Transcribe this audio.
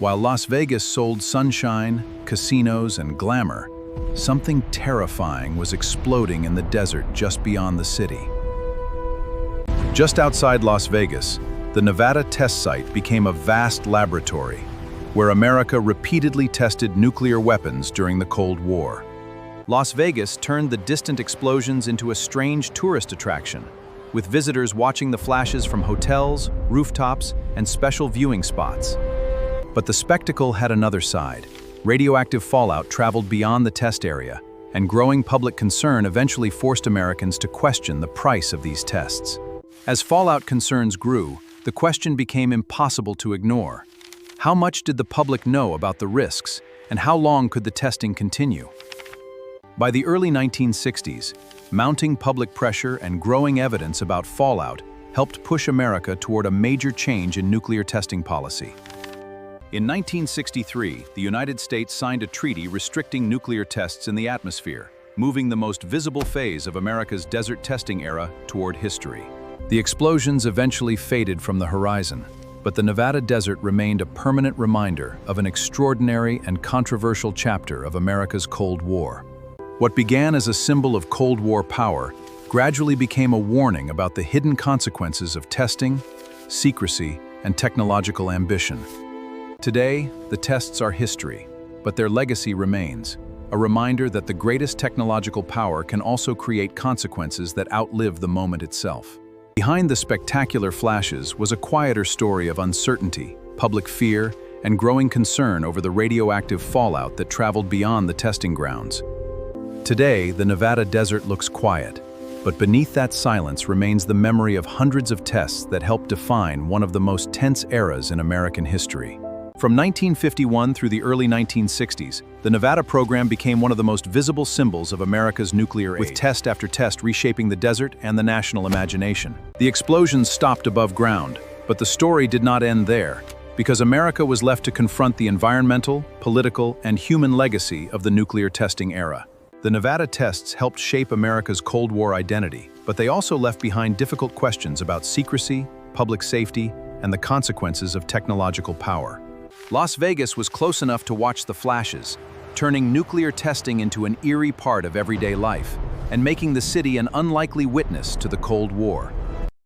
While Las Vegas sold sunshine, casinos, and glamour, something terrifying was exploding in the desert just beyond the city. Just outside Las Vegas, the Nevada test site became a vast laboratory where America repeatedly tested nuclear weapons during the Cold War. Las Vegas turned the distant explosions into a strange tourist attraction, with visitors watching the flashes from hotels, rooftops, and special viewing spots. But the spectacle had another side. Radioactive fallout traveled beyond the test area, and growing public concern eventually forced Americans to question the price of these tests. As fallout concerns grew, the question became impossible to ignore. How much did the public know about the risks, and how long could the testing continue? By the early 1960s, mounting public pressure and growing evidence about fallout helped push America toward a major change in nuclear testing policy. In 1963, the United States signed a treaty restricting nuclear tests in the atmosphere, moving the most visible phase of America's desert testing era toward history. The explosions eventually faded from the horizon, but the Nevada desert remained a permanent reminder of an extraordinary and controversial chapter of America's Cold War. What began as a symbol of Cold War power gradually became a warning about the hidden consequences of testing, secrecy, and technological ambition. Today, the tests are history, but their legacy remains, a reminder that the greatest technological power can also create consequences that outlive the moment itself. Behind the spectacular flashes was a quieter story of uncertainty, public fear, and growing concern over the radioactive fallout that traveled beyond the testing grounds. Today, the Nevada desert looks quiet, but beneath that silence remains the memory of hundreds of tests that helped define one of the most tense eras in American history. From 1951 through the early 1960s, the Nevada program became one of the most visible symbols of America's nuclear age, with test after test reshaping the desert and the national imagination. The explosions stopped above ground, but the story did not end there, because America was left to confront the environmental, political, and human legacy of the nuclear testing era. The Nevada tests helped shape America's Cold War identity, but they also left behind difficult questions about secrecy, public safety, and the consequences of technological power. Las Vegas was close enough to watch the flashes, turning nuclear testing into an eerie part of everyday life, and making the city an unlikely witness to the Cold War.